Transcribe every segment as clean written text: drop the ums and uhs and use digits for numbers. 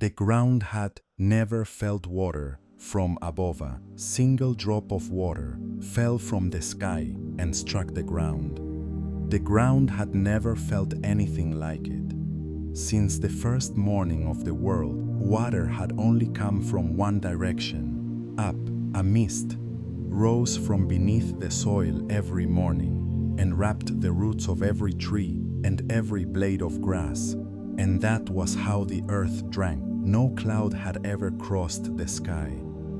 The ground had never felt water from above. A single drop of water fell from the sky and struck the ground. The ground had never felt anything like it. Since the first morning of the world, water had only come from one direction, up. A mist rose from beneath the soil every morning and wrapped the roots of every tree and every blade of grass, and that was how the earth drank. No cloud had ever crossed the sky.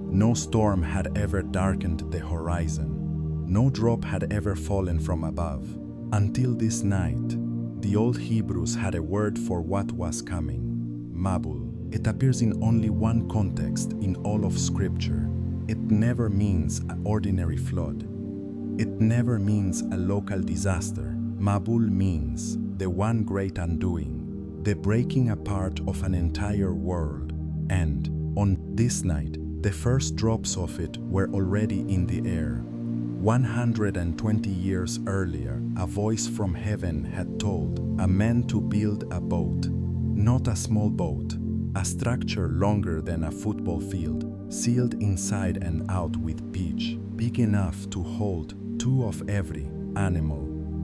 No storm had ever darkened the horizon. No drop had ever fallen from above. Until this night, the old Hebrews had a word for what was coming, Mabul. It appears in only one context in all of Scripture. It never means an ordinary flood. It never means a local disaster. Mabul means the one great undoing, the breaking apart of an entire world. And on this night, the first drops of it were already in the air. 120 years earlier, a voice from heaven had told a man to build a boat, not a small boat, a structure longer than a football field, sealed inside and out with pitch, big enough to hold 2 of every animal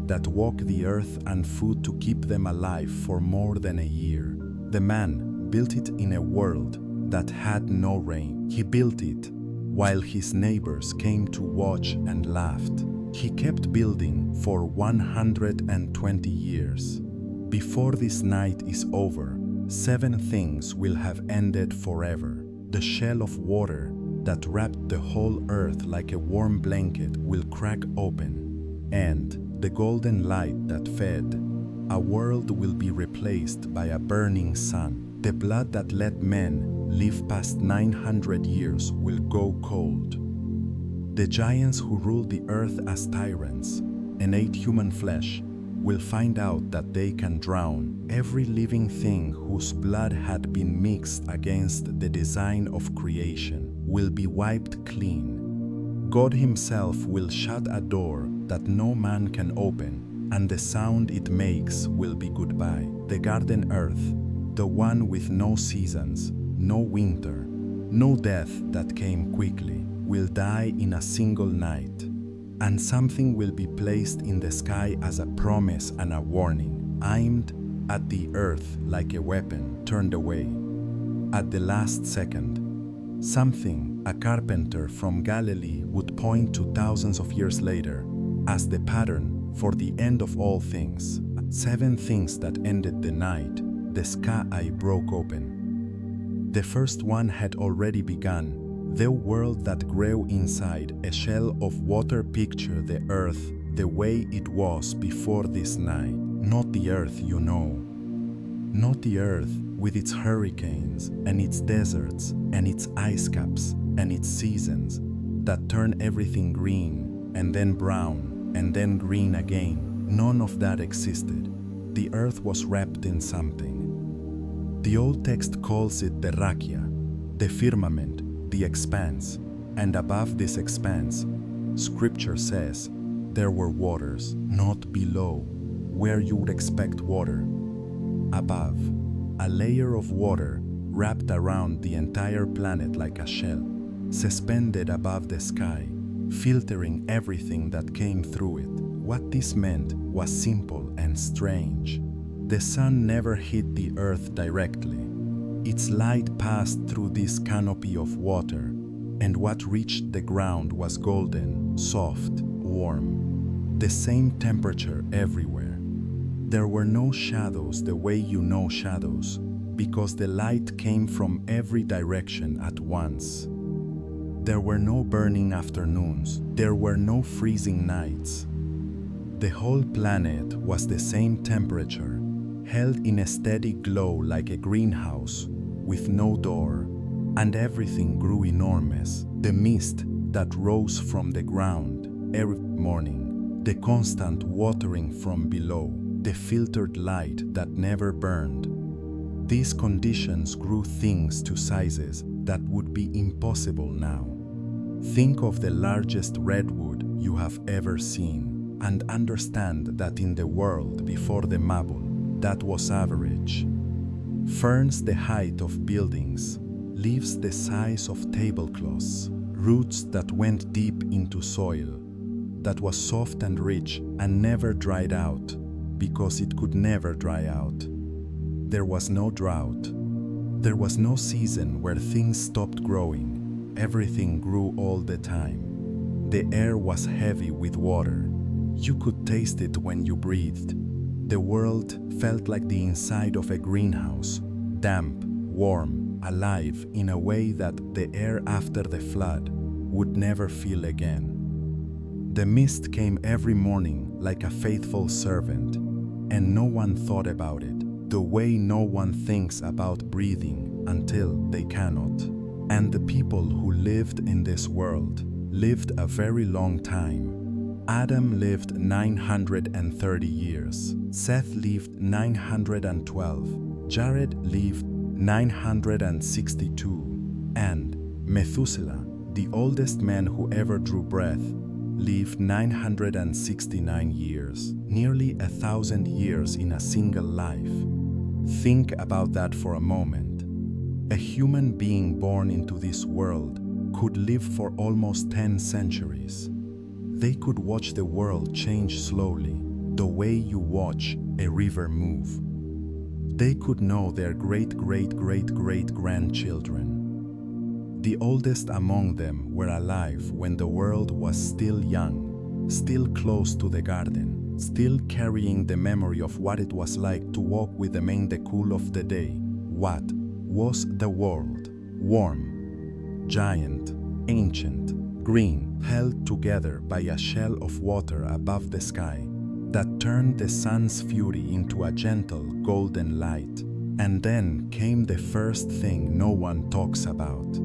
that walk the earth and food to keep them alive for more than a year. The man built it in a world that had no rain. He built it while his neighbors came to watch and laughed. He kept building for 120 years. Before this night is over, 7 things will have ended forever. The shell of water that wrapped the whole earth like a warm blanket will crack open, and the golden light that fed a world will be replaced by a burning sun. The blood that let men live past 900 years will go cold. The giants who ruled the earth as tyrants and ate human flesh will find out that they can drown every living thing whose blood had been mixed against the design of creation will be wiped clean. God himself will shut a door that no man can open, and the sound it makes will be goodbye. The garden earth, the one with no seasons, no winter, no death that came quickly, will die in a single night. And something will be placed in the sky as a promise and a warning, aimed at the earth like a weapon turned away. At the last second, something a carpenter from Galilee would point to thousands of years later as the pattern for the end of all things. 7 things that ended the night. The sky broke open. The first one had already begun. The world that grew inside a shell of water pictured the earth the way it was before this night. Not the earth you know. Not the earth with its hurricanes and its deserts and its ice caps and its seasons that turn everything green and then brown and then green again. None of that existed. The earth was wrapped in something. The old text calls it the rakia, the firmament, the expanse, and above this expanse, Scripture says, there were waters, not below, where you would expect water. Above, a layer of water wrapped around the entire planet like a shell, suspended above the sky, filtering everything that came through it. What this meant was simple and strange. The sun never hit the earth directly. Its light passed through this canopy of water, and what reached the ground was golden, soft, warm. The same temperature everywhere. There were no shadows the way you know shadows, because the light came from every direction at once. There were no burning afternoons. There were no freezing nights. The whole planet was the same temperature, held in a steady glow like a greenhouse, with no door, and everything grew enormous. The mist that rose from the ground every morning, the constant watering from below, the filtered light that never burned. These conditions grew things to sizes that would be impossible now. Think of the largest redwood you have ever seen, and understand that in the world before the Mabul, that was average. ferns the height of buildings, leaves the size of tablecloths, roots that went deep into soil, that was soft and rich and never dried out, because it could never dry out. There was no drought. There was no season where things stopped growing. Everything grew all the time. The air was heavy with water. You could taste it when you breathed. The world felt like the inside of a greenhouse, damp, warm, alive in a way that the air after the flood would never feel again. The mist came every morning like a faithful servant, and no one thought about it, the way no one thinks about breathing until they cannot. And the people who lived in this world lived a very long time. Adam lived 930 years, Seth lived 912, Jared lived 962, and Methuselah, the oldest man who ever drew breath, lived 969 years, nearly 1,000 years in a single life. Think about that for a moment. A human being born into this world could live for almost 10 centuries. They could watch the world change slowly, the way you watch a river move. They could know their great-great-great-great-grandchildren. The oldest among them were alive when the world was still young, still close to the garden, still carrying the memory of what it was like to walk with them in the cool of the day. What was the world? Warm, giant, ancient, green, held together by a shell of water above the sky that turned the sun's fury into a gentle golden light. And then came the first thing no one talks about.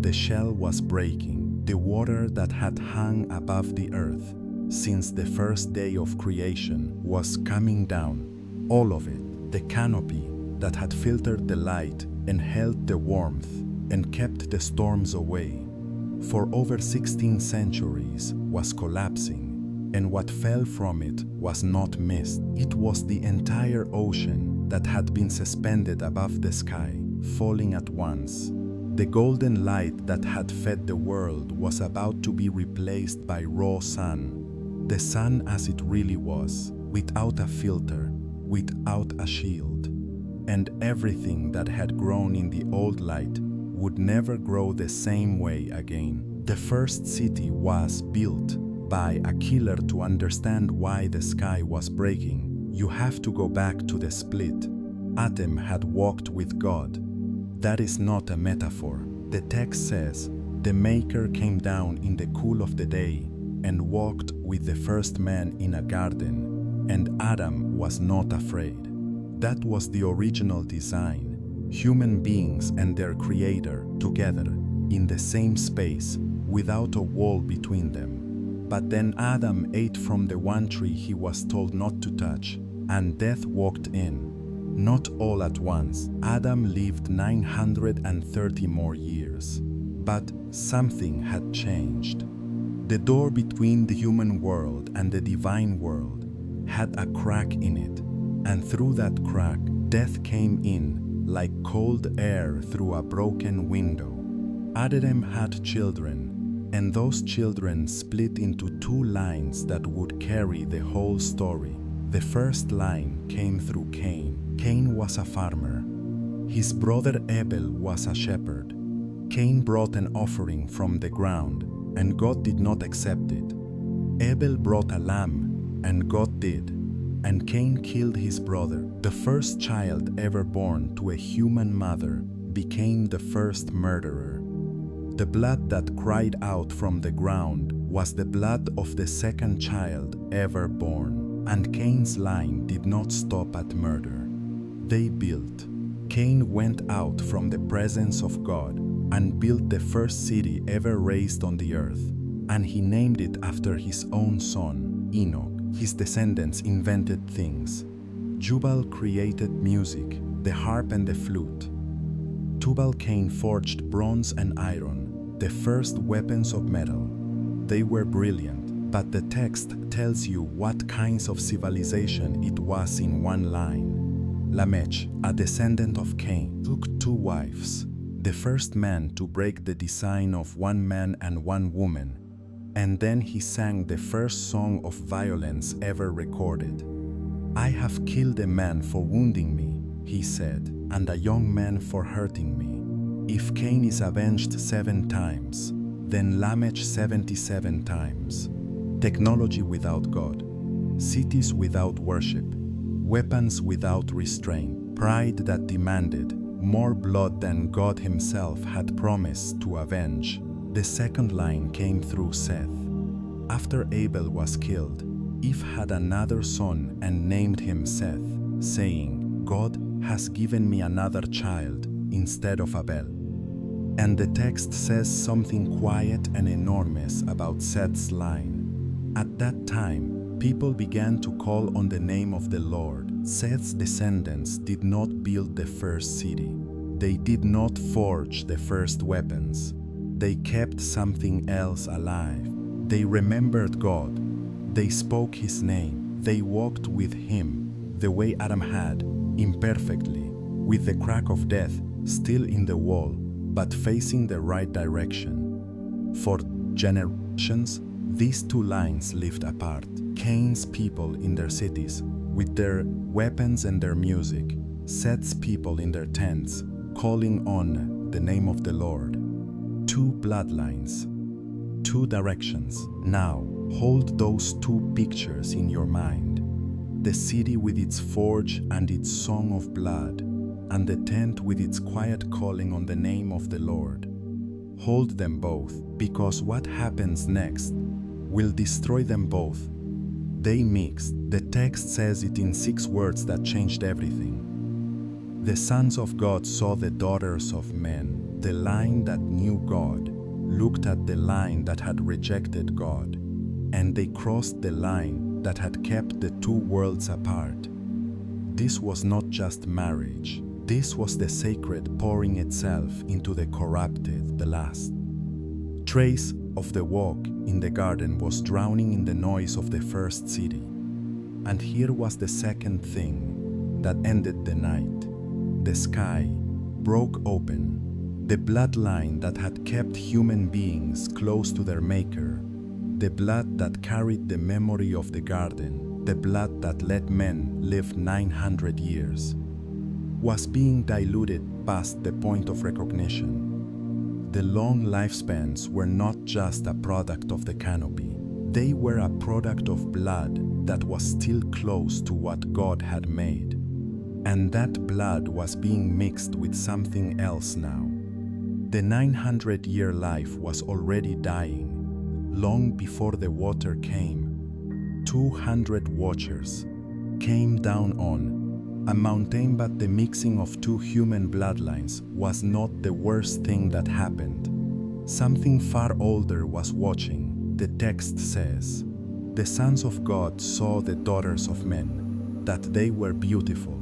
The shell was breaking. The water that had hung above the earth since the first day of creation was coming down. All of it, the canopy that had filtered the light and held the warmth and kept the storms away, for over 16 centuries was collapsing, and what fell from it was not mist. It was the entire ocean that had been suspended above the sky, falling at once. The golden light that had fed the world was about to be replaced by raw sun, the sun as it really was, without a filter, without a shield. And everything that had grown in the old light would never grow the same way again. The first city was built by a killer. To understand why the sky was breaking, you have to go back to the split. Adam had walked with God. That is not a metaphor. The text says, the Maker came down in the cool of the day and walked with the first man in a garden, and Adam was not afraid. That was the original design. Human beings and their Creator together in the same space without a wall between them. But then Adam ate from the one tree he was told not to touch, and death walked in. Not all at once. Adam lived 930 more years. But something had changed. The door between the human world and the divine world had a crack in it, and through that crack, death came in like cold air through a broken window. Adam had children, and those children split into two lines that would carry the whole story. The first line came through Cain. Cain was a farmer. His brother Abel was a shepherd. Cain brought an offering from the ground, and God did not accept it. Abel brought a lamb, and God did. And Cain killed his brother. The first child ever born to a human mother became the first murderer. The blood that cried out from the ground was the blood of the second child ever born. And Cain's line did not stop at murder. They built. Cain went out from the presence of God and built the first city ever raised on the earth, and he named it after his own son, Enoch. His descendants invented things. Jubal created music, the harp and the flute. Tubal-Cain forged bronze and iron, the first weapons of metal. They were brilliant, but the text tells you what kinds of civilization it was in one line. Lamech, a descendant of Cain, took 2 wives. The first man to break the design of 1 man and 1 woman, and then he sang the first song of violence ever recorded. I have killed a man for wounding me, he said, and a young man for hurting me. If Cain is avenged 7 times, then Lamech 77 times. Technology without God, cities without worship, weapons without restraint, pride that demanded more blood than God himself had promised to avenge. The second line came through Seth. After Abel was killed, Eve had another son and named him Seth, saying, God has given me another child instead of Abel. And the text says something quiet and enormous about Seth's line. At that time, people began to call on the name of the Lord. Seth's descendants did not build the first city. They did not forge the first weapons. They kept something else alive. They remembered God. They spoke his name. They walked with him the way Adam had, imperfectly, with the crack of death still in the wall, but facing the right direction. For generations, these 2 lines lived apart. Cain's people in their cities, with their weapons and their music, Seth's people in their tents, calling on the name of the Lord. 2 bloodlines, 2 directions. Now, hold those 2 pictures in your mind. The city with its forge and its song of blood, and the tent with its quiet calling on the name of the Lord. Hold them both, because what happens next will destroy them both. They mixed. The text says it in 6 words that changed everything. The sons of God saw the daughters of men. The line that knew God looked at the line that had rejected God, and they crossed the line that had kept the 2 worlds apart. This was not just marriage. This was the sacred pouring itself into the corrupted, the last. Trace of the walk in the garden was drowning in the noise of the first city. And here was the second thing that ended the night. The sky broke open. The bloodline that had kept human beings close to their Maker, the blood that carried the memory of the garden, the blood that let men live 900 years, was being diluted past the point of recognition. The long lifespans were not just a product of the canopy. They were a product of blood that was still close to what God had made. And that blood was being mixed with something else now. The 900-year life was already dying, long before the water came. 200 watchers came down on a mountain, but the mixing of 2 human bloodlines was not the worst thing that happened. Something far older was watching. The text says, the sons of God saw the daughters of men, that they were beautiful,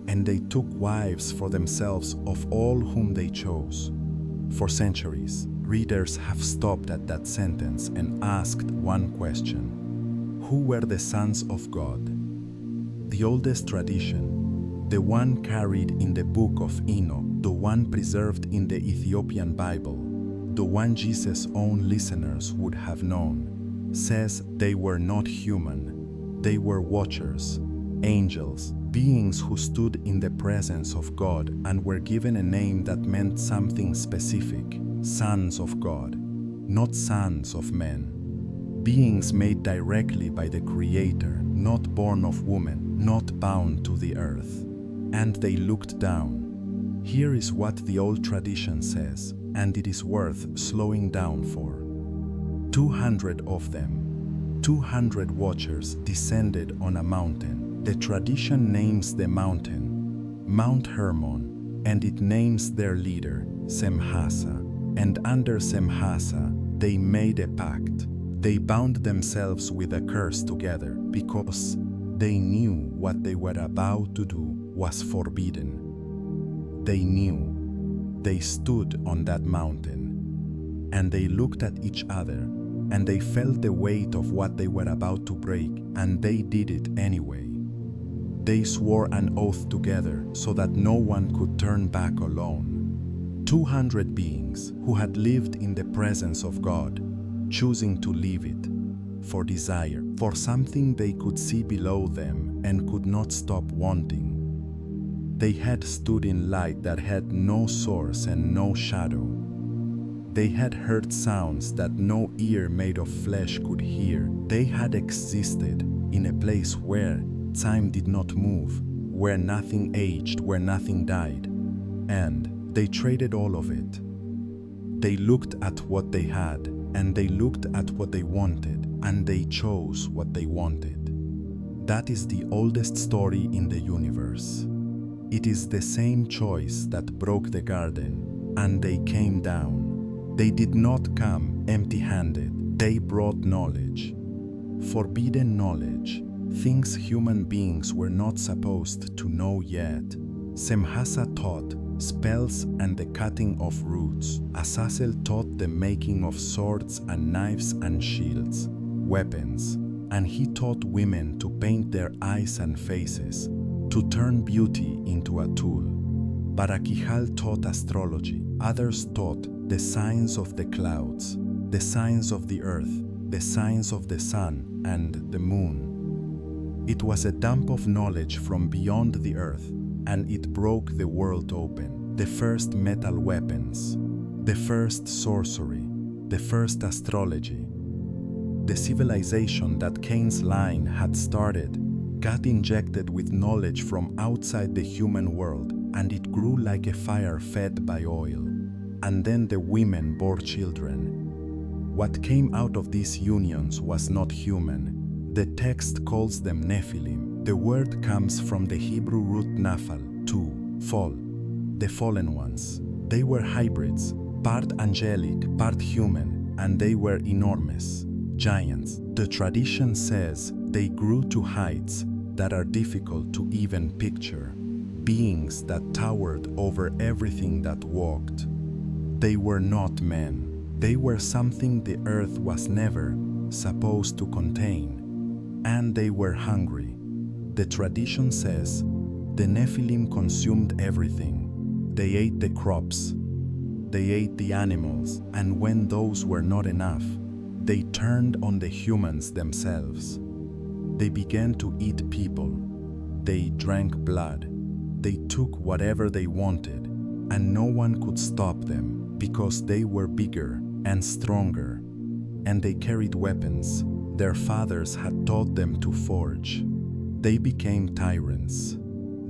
and they took wives for themselves of all whom they chose. For centuries, readers have stopped at that sentence and asked one question: who were the sons of God? The oldest tradition, the one carried in the book of Enoch, the one preserved in the Ethiopian Bible, the one Jesus' own listeners would have known, says they were not human. They were watchers, angels, beings who stood in the presence of God and were given a name that meant something specific: sons of God, not sons of men. Beings made directly by the Creator, not born of woman, not bound to the earth. And they looked down. Here is what the old tradition says, and it is worth slowing down for. 200 of them, 200 watchers descended on a mountain. The tradition names the mountain Mount Hermon, and it names their leader Semhasa. And under Semhasa, they made a pact. They bound themselves with a curse together because they knew what they were about to do was forbidden. They knew. They stood on that mountain, and they looked at each other, and they felt the weight of what they were about to break, and they did it anyway. They swore an oath together so that no one could turn back alone. 200 beings who had lived in the presence of God, choosing to leave it, for desire, for something they could see below them and could not stop wanting. They had stood in light that had no source and no shadow. They had heard sounds that no ear made of flesh could hear. They had existed in a place where time did not move, where nothing aged, where nothing died. And they traded all of it. They looked at what they had, and they looked at what they wanted, and they chose what they wanted. That is the oldest story in the universe. It is the same choice that broke the garden, and they came down. They did not come empty-handed. They brought knowledge. Forbidden knowledge, things human beings were not supposed to know yet. Semhasa taught spells and the cutting of roots. Azazel taught the making of swords and knives and shields, weapons, and he taught women to paint their eyes and faces, to turn beauty into a tool. Barakihal taught astrology. Others taught the signs of the clouds, the signs of the earth, the signs of the sun and the moon. It was a dump of knowledge from beyond the earth, and it broke the world open. The first metal weapons, the first sorcery, the first astrology. The civilization that Cain's line had started got injected with knowledge from outside the human world, and it grew like a fire fed by oil. And then the women bore children. What came out of these unions was not human. The text calls them Nefilim. The word comes from the Hebrew root nafal, to fall, the fallen ones. They were hybrids, part angelic, part human, and they were enormous, giants. The tradition says they grew to heights that are difficult to even picture, beings that towered over everything that walked. They were not men. They were something the earth was never supposed to contain, and they were hungry. The tradition says the Nephilim consumed everything. They ate the crops, they ate the animals, and when those were not enough, they turned on the humans themselves. They began to eat people. They drank blood. They took whatever they wanted, and no one could stop them because they were bigger and stronger, and they carried weapons their fathers had taught them to forge. They became tyrants.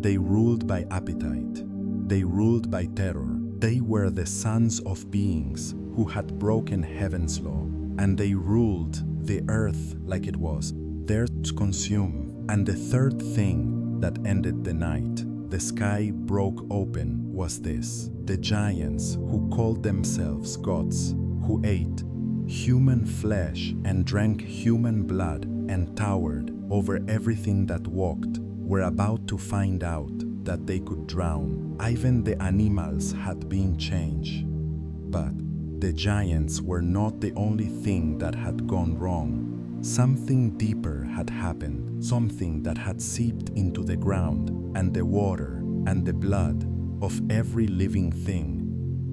They ruled by appetite. They ruled by terror. They were the sons of beings who had broken heaven's law, and they ruled the earth like it was theirs to consume. And the third thing that ended the night, the sky broke open, was this: the giants who called themselves gods, who ate human flesh and drank human blood and towered over everything that walked, were about to find out that they could drown. Even the animals had been changed. But the giants were not the only thing that had gone wrong. Something deeper had happened, something that had seeped into the ground and the water and the blood of every living thing.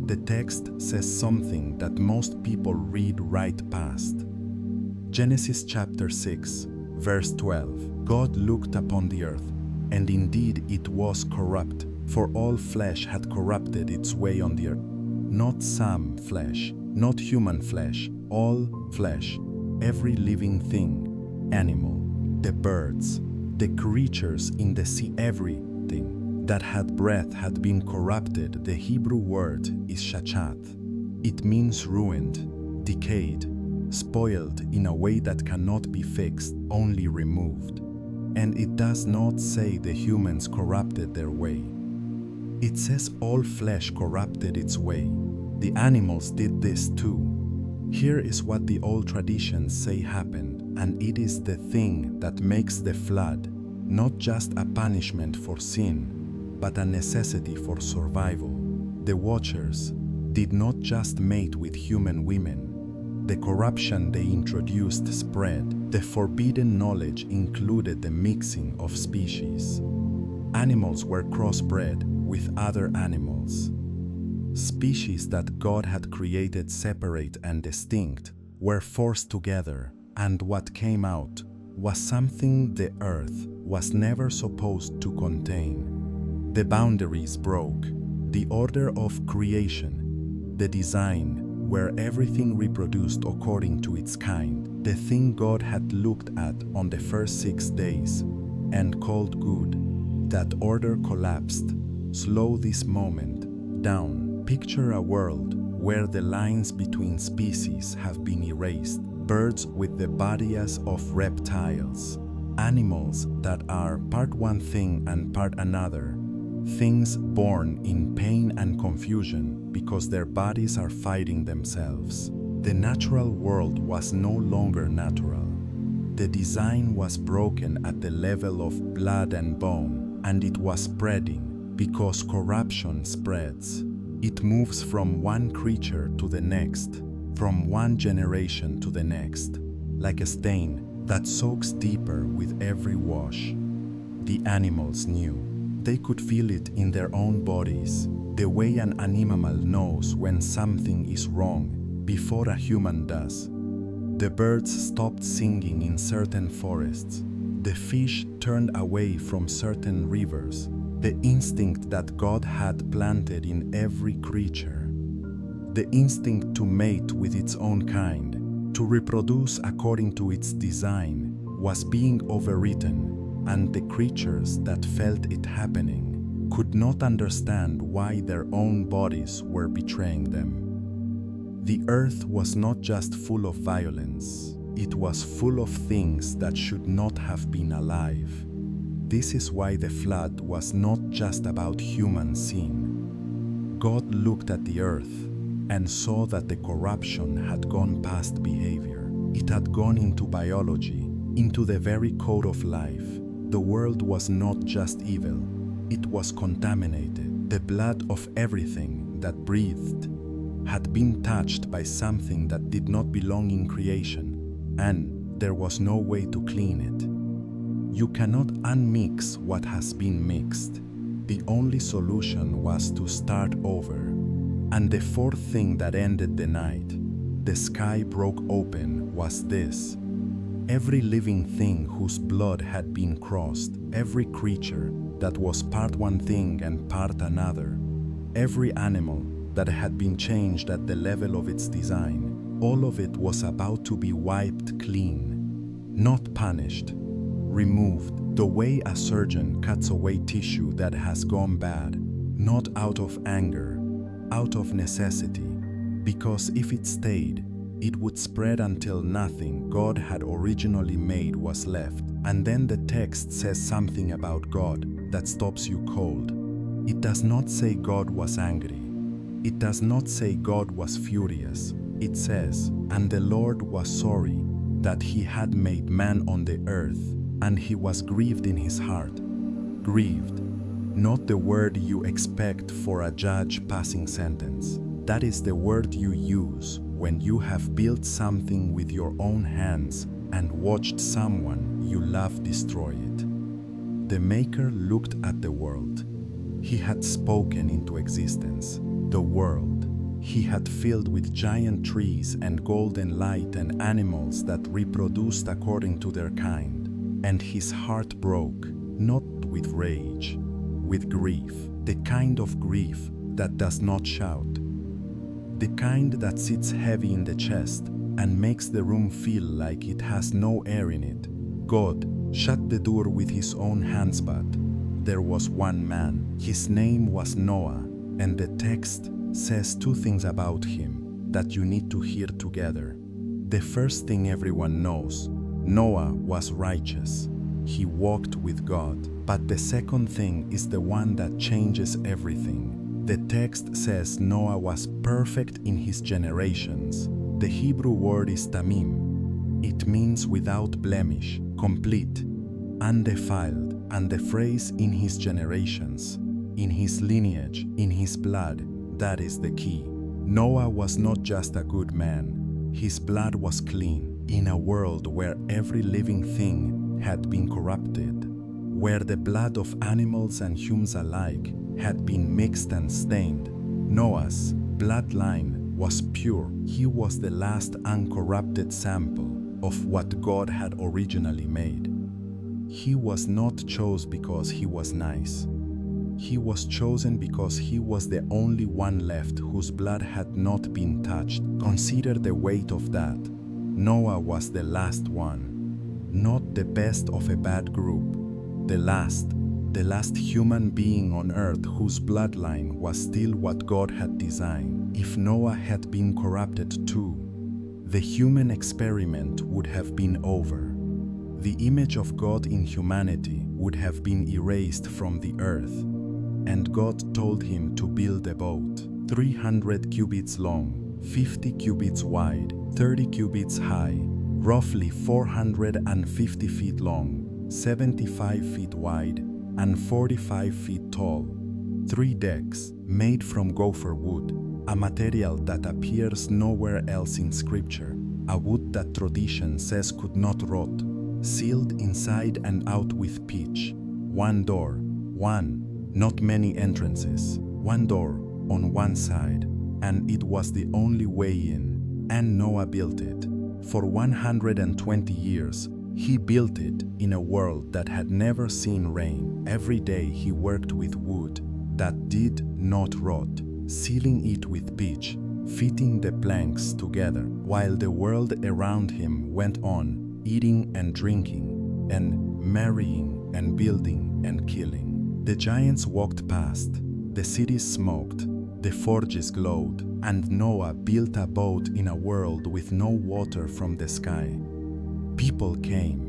The text says something that most people read right past. Genesis chapter 6, verse 12. God looked upon the earth, and indeed it was corrupt, for all flesh had corrupted its way on the earth. Not some flesh, not human flesh, all flesh, every living thing, animal, the birds, the creatures in the sea, everything that had breath had been corrupted. The Hebrew word is shachat. It means ruined, decayed, spoiled in a way that cannot be fixed, only removed. And it does not say the humans corrupted their way. It says all flesh corrupted its way. The animals did this too. Here is what the old traditions say happened, and it is the thing that makes the flood not just a punishment for sin, but a necessity for survival. The Watchers did not just mate with human women. The corruption they introduced spread. The forbidden knowledge included the mixing of species. Animals were crossbred with other animals. Species that God had created separate and distinct were forced together, and what came out was something the earth was never supposed to contain. The boundaries broke, the order of creation, the design where everything reproduced according to its kind, the thing God had looked at on the first 6 days and called good. That order collapsed. Slow this moment down. Picture a world where the lines between species have been erased. Birds with the body as of reptiles. Animals that are part one thing and part another. Things born in pain and confusion because their bodies are fighting themselves. The natural world was no longer natural. The design was broken at the level of blood and bone, and it was spreading because corruption spreads. It moves from one creature to the next, from one generation to the next, like a stain that soaks deeper with every wash. The animals knew. They could feel it in their own bodies, the way an animal knows when something is wrong before a human does. The birds stopped singing in certain forests. The fish turned away from certain rivers. The instinct that God had planted in every creature. The instinct to mate with its own kind, to reproduce according to its design, was being overwritten, and the creatures that felt it happening could not understand why their own bodies were betraying them. The earth was not just full of violence, it was full of things that should not have been alive. This is why the flood was not just about human sin. God looked at the earth and saw that the corruption had gone past behavior. It had gone into biology, into the very code of life. The world was not just evil, it was contaminated. The blood of everything that breathed had been touched by something that did not belong in creation, and there was no way to clean it. You cannot unmix what has been mixed. The only solution was to start over. And the fourth thing that ended the night, the sky broke open, was this. Every living thing whose blood had been crossed, every creature that was part one thing and part another, every animal that had been changed at the level of its design, all of it was about to be wiped clean, not punished, removed, the way a surgeon cuts away tissue that has gone bad, not out of anger, out of necessity, because if it stayed, it would spread until nothing God had originally made was left. And then the text says something about God that stops you cold. It does not say God was angry. It does not say God was furious. It says, and the Lord was sorry that he had made man on the earth, and he was grieved in his heart. Grieved, not the word you expect for a judge passing sentence. That is the word you use when you have built something with your own hands and watched someone you love destroy it. The Maker looked at the world. He had spoken into existence. The world he had filled with giant trees and golden light and animals that reproduced according to their kind. And his heart broke, not with rage, with grief, the kind of grief that does not shout, the kind that sits heavy in the chest and makes the room feel like it has no air in it. God shut the door with his own hands, but there was one man. His name was Noah, and the text says two things about him that you need to hear together. The first thing everyone knows, Noah was righteous. He walked with God. But the second thing is the one that changes everything. The text says Noah was perfect in his generations. The Hebrew word is tamim. It means without blemish, complete, undefiled, and the phrase in his generations, in his lineage, in his blood, that is the key. Noah was not just a good man. His blood was clean in a world where every living thing had been corrupted. where the blood of animals and humans alike had been mixed and stained. Noah's bloodline was pure. He was the last uncorrupted sample of what God had originally made. He was not chosen because he was nice. He was chosen because he was the only one left whose blood had not been touched. Consider the weight of that. Noah was the last one, not the best of a bad group, the last human being on earth whose bloodline was still what God had designed. If Noah had been corrupted too, the human experiment would have been over. The image of God in humanity would have been erased from the earth, and God told him to build a boat, 300 cubits long, 50 cubits wide, 30 cubits high, roughly 450 feet long, 75 feet wide, and 45 feet tall. 3 decks made from gopher wood, a material that appears nowhere else in Scripture, a wood that tradition says could not rot, sealed inside and out with pitch. 1 door, not many entrances, 1 door on one side, and it was the only way in, and Noah built it. For 120 years, he built it in a world that had never seen rain. Every day he worked with wood that did not rot, sealing it with pitch, fitting the planks together, while the world around him went on, eating and drinking, and marrying and building and killing. The giants walked past, the cities smoked, the forges glowed, and Noah built a boat in a world with no water from the sky. People came,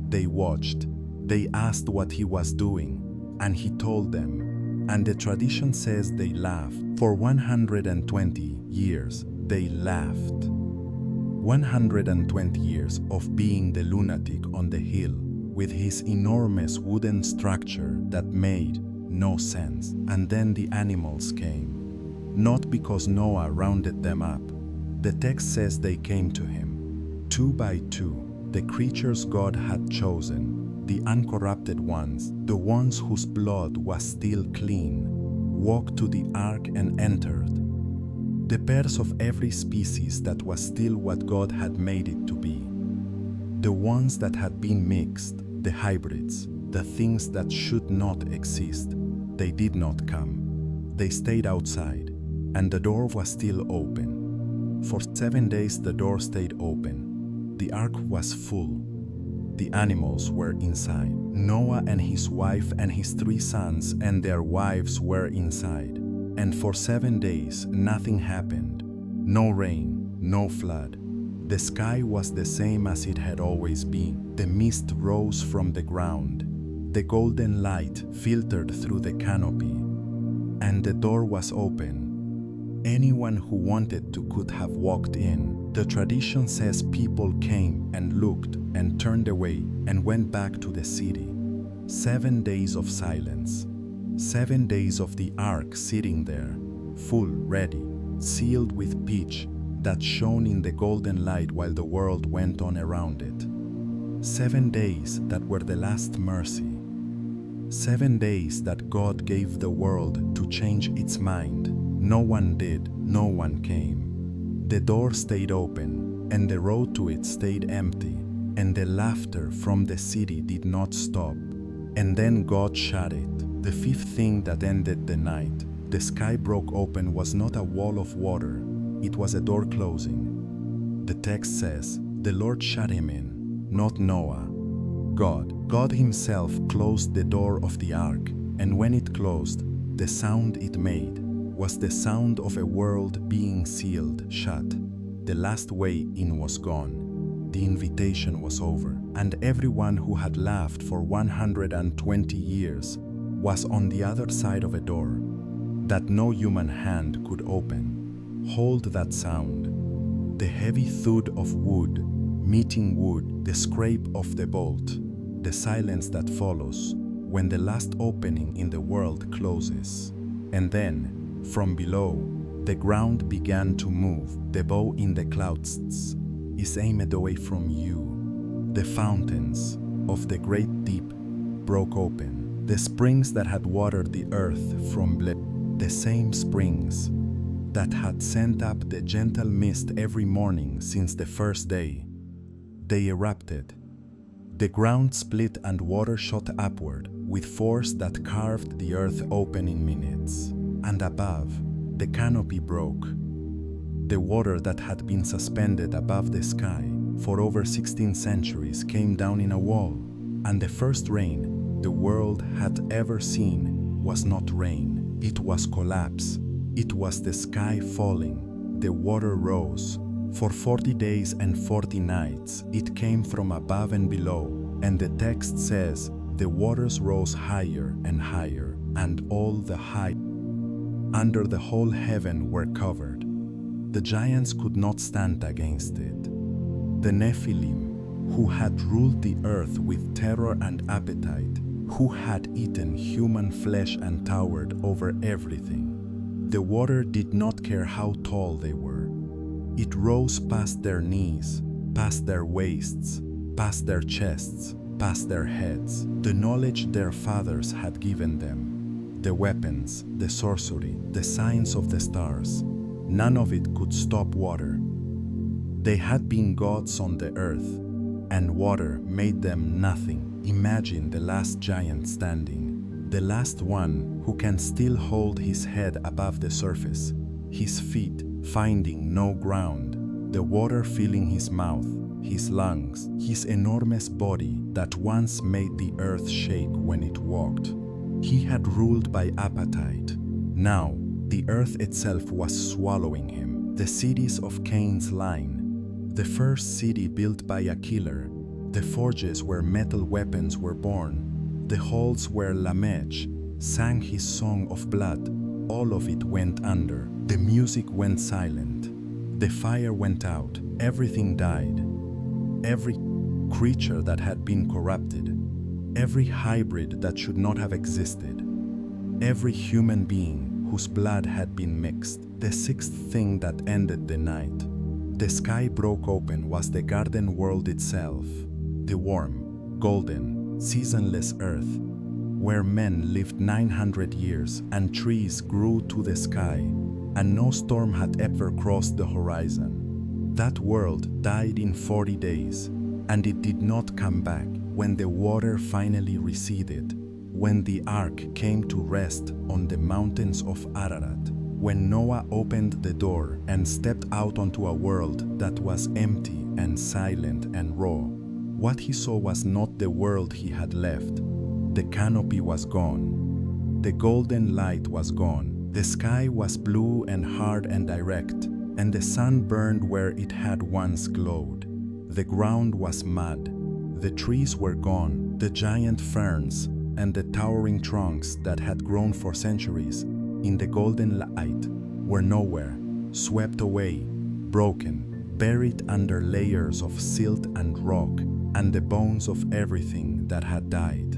they watched, they asked what he was doing, and he told them, and the tradition says they laughed. For 120 years, they laughed. 120 years of being the lunatic on the hill, with his enormous wooden structure that made no sense. And then the animals came, not because Noah rounded them up. The text says they came to him, 2 by 2, the creatures God had chosen, the uncorrupted ones, the ones whose blood was still clean, walked to the ark and entered. The pairs of every species that was still what God had made it to be. The ones that had been mixed, the hybrids, the things that should not exist, they did not come. They stayed outside, and the door was still open. For 7 days the door stayed open. The ark was full. The animals were inside. Noah and his wife and his 3 sons and their wives were inside. And for 7 days nothing happened. No rain, no flood. The sky was the same as it had always been. The mist rose from the ground. The golden light filtered through the canopy. And the door was open. Anyone who wanted to could have walked in. The tradition says people came and looked and turned away and went back to the city. 7 days of silence. 7 days of the ark sitting there, full, ready, sealed with pitch that shone in the golden light while the world went on around it. 7 days that were the last mercy. 7 days that God gave the world to change its mind. No one did, no one came. The door stayed open, and the road to it stayed empty, and the laughter from the city did not stop. And then God shut it. The 5th thing that ended the night. The sky broke open was not a wall of water, it was a door closing. The text says, the Lord shut him in, not Noah. God himself closed the door of the ark, and when it closed, the sound it made was the sound of a world being sealed shut. The last way in was gone. The invitation was over, and everyone who had laughed for 120 years was on the other side of a door that no human hand could open. Hold that sound. The heavy thud of wood meeting wood, the scrape of the bolt, the silence that follows when the last opening in the world closes. And then, from below, the ground began to move. The bow in the clouds is aimed away from you. The fountains of the great deep broke open. The springs that had watered the earth from the same springs that had sent up the gentle mist every morning since the first day, they erupted. The ground split and water shot upward with force that carved the earth open in minutes. And above, the canopy broke. The water that had been suspended above the sky for over 16 centuries came down in a wall, and the first rain the world had ever seen was not rain. It was collapse. It was the sky falling. The water rose. For 40 days and 40 nights it came from above and below, and the text says, the waters rose higher and higher, and all the height under the whole heaven were covered. The giants could not stand against it. The Nefilim, who had ruled the earth with terror and appetite, who had eaten human flesh and towered over everything. The water did not care how tall they were. It rose past their knees, past their waists, past their chests, past their heads. The knowledge their fathers had given them, the weapons, the sorcery, the signs of the stars, none of it could stop water. They had been gods on the earth, and water made them nothing. Imagine the last giant standing, the last one who can still hold his head above the surface, his feet finding no ground, the water filling his mouth, his lungs, his enormous body that once made the earth shake when it walked. He had ruled by appetite. Now, the earth itself was swallowing him. The cities of Cain's line, the first city built by a killer, the forges where metal weapons were born, the halls where Lamech sang his song of blood, all of it went under. The music went silent. The fire went out. Everything died. Every creature that had been corrupted, every hybrid that should not have existed, every human being whose blood had been mixed. The sixth thing that ended the night, the sky broke open, was the garden world itself, the warm, golden, seasonless earth, where men lived 900 years and trees grew to the sky, and no storm had ever crossed the horizon. That world died in 40 days, and it did not come back. When the water finally receded, when the ark came to rest on the mountains of Ararat, when Noah opened the door and stepped out onto a world that was empty and silent and raw, what he saw was not the world he had left. The canopy was gone. The golden light was gone. The sky was blue and hard and direct, and the sun burned where it had once glowed. The ground was mud. The trees were gone. The giant ferns and the towering trunks that had grown for centuries in the golden light were nowhere, swept away, broken, buried under layers of silt and rock and the bones of everything that had died.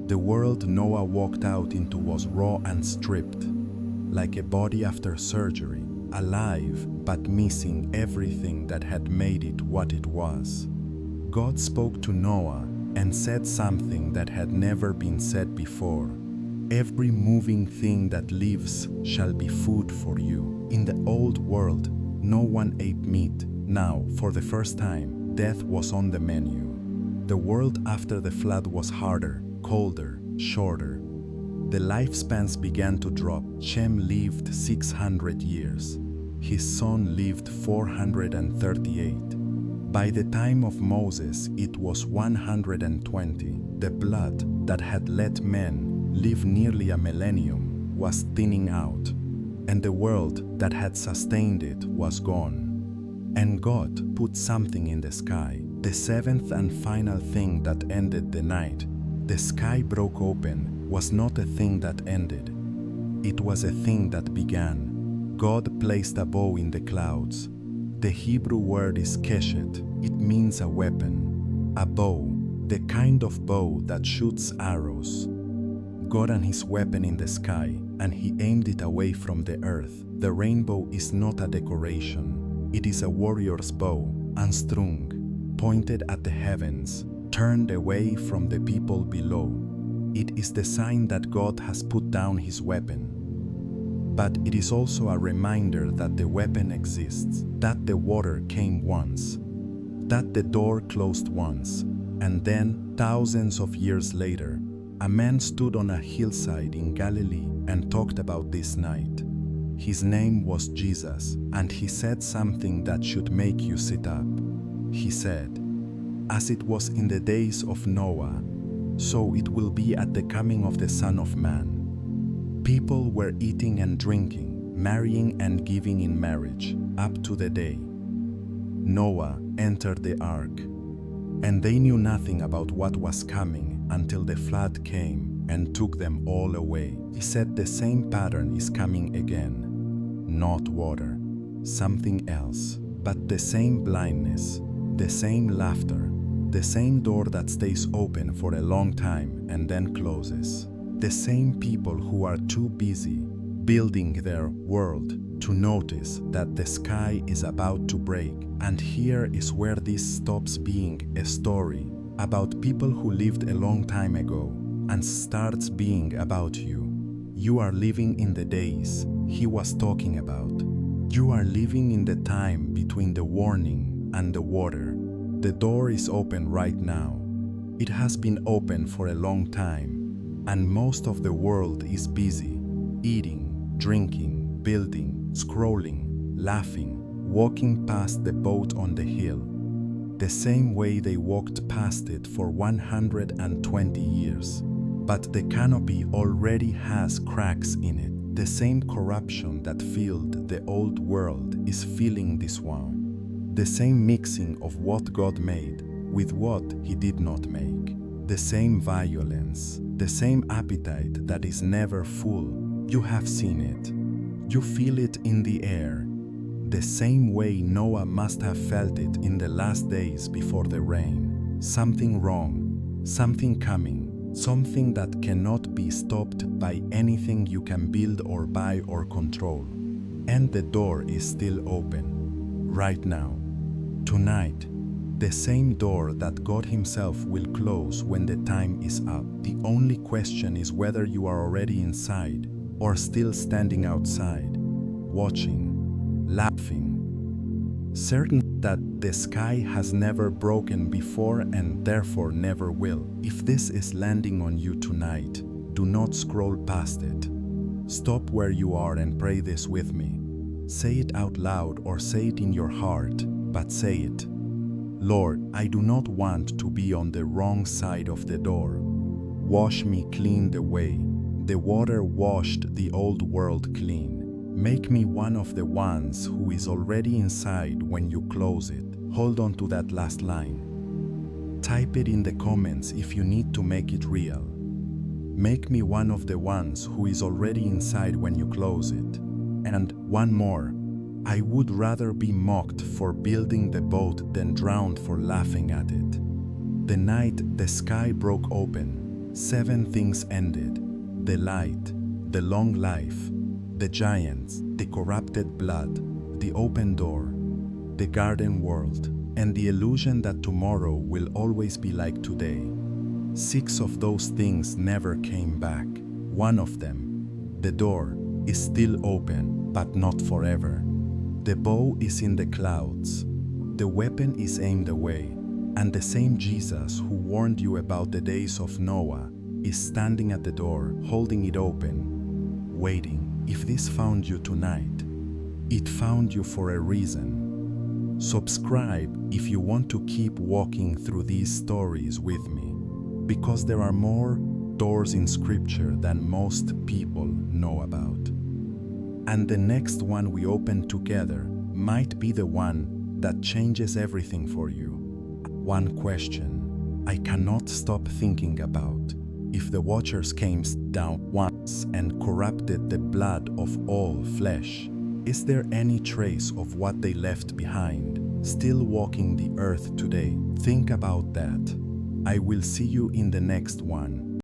The world Noah walked out into was raw and stripped, like a body after surgery, alive but missing everything that had made it what it was. God spoke to Noah and said something that had never been said before. Every moving thing that lives shall be food for you. In the old world, no one ate meat. Now, for the first time, death was on the menu. The world after the flood was harder, colder, shorter. The lifespans began to drop. Shem lived 600 years. His son lived 438. By the time of Moses, it was 120. The blood that had let men live nearly a millennium was thinning out, and the world that had sustained it was gone. And God put something in the sky, the seventh and final thing that ended the night. The sky broke open was not a thing that ended. It was a thing that began. God placed a bow in the clouds. The Hebrew word is keshet. It means a weapon, a bow, the kind of bow that shoots arrows. God and his weapon in the sky, and he aimed it away from the earth. The rainbow is not a decoration. It is a warrior's bow, unstrung, pointed at the heavens, turned away from the people below. It is the sign that God has put down his weapon. But it is also a reminder that the weapon exists, that the water came once, that the door closed once, and then, thousands of years later, a man stood on a hillside in Galilee and talked about this night. His name was Jesus, and he said something that should make you sit up. He said, "As it was in the days of Noah, so it will be at the coming of the Son of Man." People were eating and drinking, marrying and giving in marriage, up to the day Noah entered the ark. And they knew nothing about what was coming until the flood came and took them all away. He said the same pattern is coming again. Not water, something else, but the same blindness, the same laughter, the same door that stays open for a long time and then closes. The same people who are too busy building their world to notice that the sky is about to break. And here is where this stops being a story about people who lived a long time ago and starts being about you. You are living in the days he was talking about. You are living in the time between the warning and the water. The door is open right now. It has been open for a long time. And most of the world is busy, eating, drinking, building, scrolling, laughing, walking past the boat on the hill, the same way they walked past it for 120 years. But the canopy already has cracks in it. The same corruption that filled the old world is filling this one. The same mixing of what God made with what he did not make. The same violence, the same appetite that is never full. You have seen it. You feel it in the air. The same way Noah must have felt it in the last days before the rain. Something wrong, something coming, something that cannot be stopped by anything you can build or buy or control. And the door is still open, right now, tonight. The same door that God himself will close when the time is up. The only question is whether you are already inside or still standing outside, watching, laughing, certain that the sky has never broken before and therefore never will. If this is landing on you tonight, do not scroll past it. Stop where you are and pray this with me. Say it out loud or say it in your heart, but say it. Lord, I do not want to be on the wrong side of the door. Wash me clean the way the water washed the old world clean. Make me one of the ones who is already inside when you close it. Hold on to that last line. Type it in the comments if you need to make it real. Make me one of the ones who is already inside when you close it. And one more. I would rather be mocked for building the boat than drowned for laughing at it. The night the sky broke open, 7 things ended: the light, the long life, the giants, the corrupted blood, the open door, the garden world, and the illusion that tomorrow will always be like today. 6 of those things never came back. One of them, the door, is still open, but not forever. The bow is in the clouds. The weapon is aimed away, and the same Jesus who warned you about the days of Noah is standing at the door, holding it open, waiting. If this found you tonight, it found you for a reason. Subscribe if you want to keep walking through these stories with me, because there are more doors in Scripture than most people know about. And the next one we open together might be the one that changes everything for you. One question I cannot stop thinking about: if the watchers came down once and corrupted the blood of all flesh, is there any trace of what they left behind still walking the earth today? Think about that. I will see you in the next one.